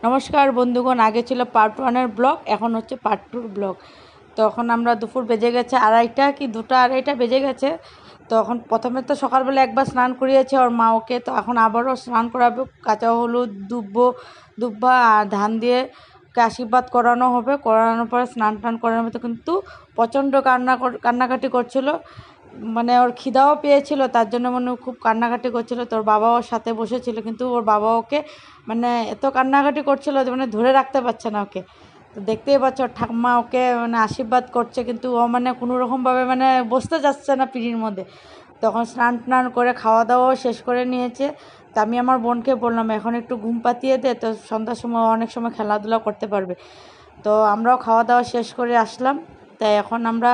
নমস্কার বন্ধুগণ, আগে ছিল পার্ট 1-এর ব্লগ, এখন হচ্ছে পার্ট 2-র ব্লগ। তো এখন আমরা দুপুর বেজে গেছে 2:30 কি 2টা 2:30 বেজে গেছে। তো এখন প্রথমে তো সকালবেলা একবার স্নান করিয়েছে ওর মা ওকে, তো এখন আবারও স্নান করাবে। কাঁচা হলুদ দুব্বা আর ধান দিয়ে ওকে আশীর্বাদ করানো হবে। করানোর পরে স্নান টান করানোর তো কিন্তু প্রচণ্ড কান্নাকাটি করছিল, মানে ওর খিদাও পেয়েছিল, তার জন্য মানে খুব কান্নাকাটি করছিল। তোর বাবা ওর সাথে বসেছিল, কিন্তু ওর বাবা ওকে মানে এত কান্নাকাটি করছিল যে মানে ধরে রাখতে পারছে না ওকে। তো দেখতেই পাচ্ছ ওর ঠাম্মা ওকে মানে আশীর্বাদ করছে, কিন্তু ও মানে কোনো রকমভাবে মানে বসতে যাচ্ছে না পিঁড়ির মধ্যে। তখন স্নান টান করে খাওয়া দাওয়াও শেষ করে নিয়েছে। তা আমি আমার বোনকে বললাম এখন একটু ঘুম পাতিয়ে দে, তো সন্ধ্যার সময় অনেক সময় খেলাধুলা করতে পারবে। তো আমরাও খাওয়া দাওয়া শেষ করে আসলাম। তাই এখন আমরা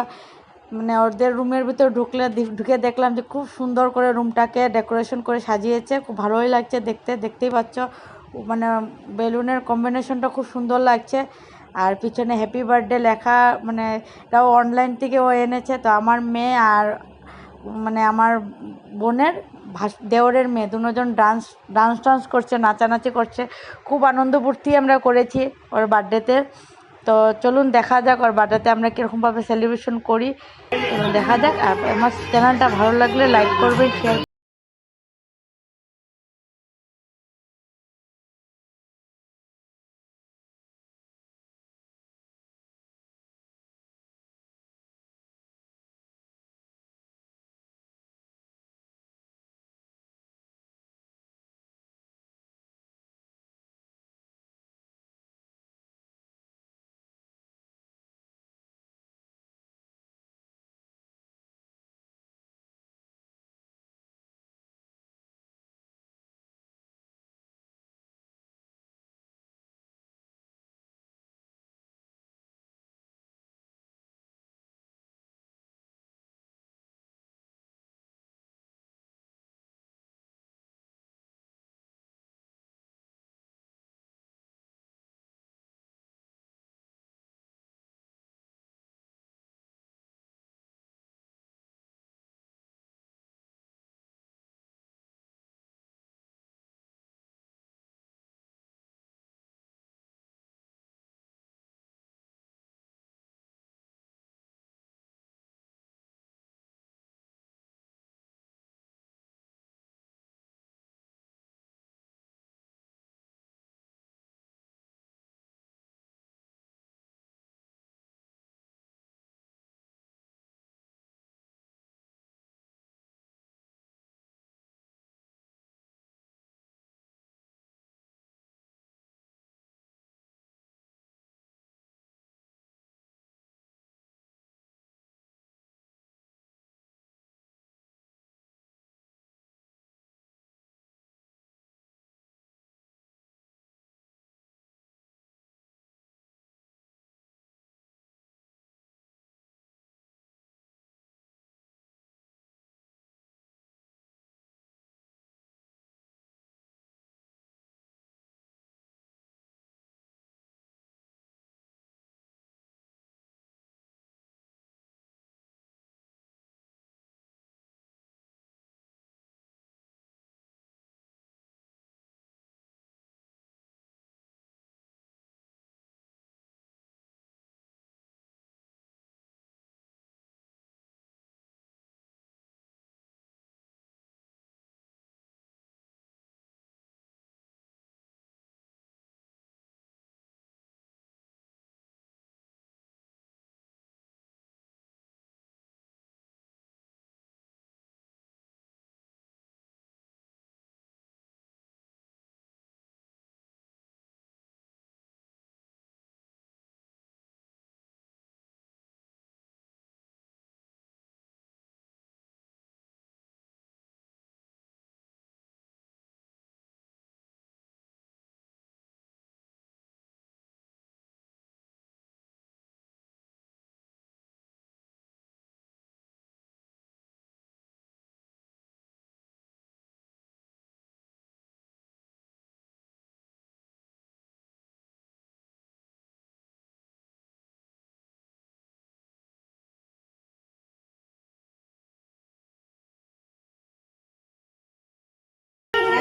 মানে ওদের রুমের ভিতর ঢুকে দেখলাম যে খুব সুন্দর করে রুমটাকে ডেকোরেশন করে সাজিয়েছে, খুব ভালোই লাগছে দেখতেই পাচ্ছ। মানে বেলুনের কম্বিনেশনটা খুব সুন্দর লাগছে। আর পিছনে হ্যাপি বার্থডে লেখা, মানে এটাও অনলাইন থেকে ও এনেছে। তো আমার মেয়ে আর মানে আমার বোনের দেওরের মেয়ে দুজন ডান্স করছে, নাচানাচি করছে। খুব আনন্দ ফুর্তি আমরা করেছি ওর বার্থডেতে। তো চলুন দেখা যাক ওর বার্থডেতে আমরা কীরকমভাবে সেলিব্রেশন করি, দেখা যাক। আর আমার চ্যানেলটা ভালো লাগলে লাইক করবেন, শেয়ার।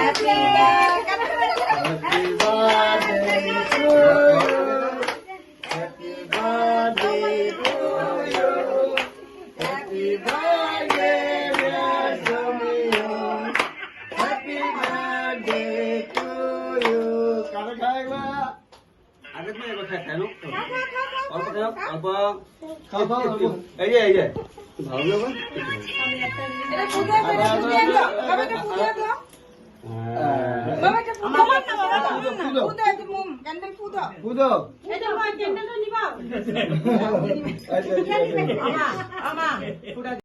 Happy birthday কেন অল্প দাও অল্প খাও এই যে ভালো না এটা ফুদে দাও বাবাকে ফুদে দাও বাবাকে ফুদে দাও ফুদে এই মুম ক্যান্ডেল ফুদো এটা ক্যান্ডেলটা নিবা আমা আমা ফুদা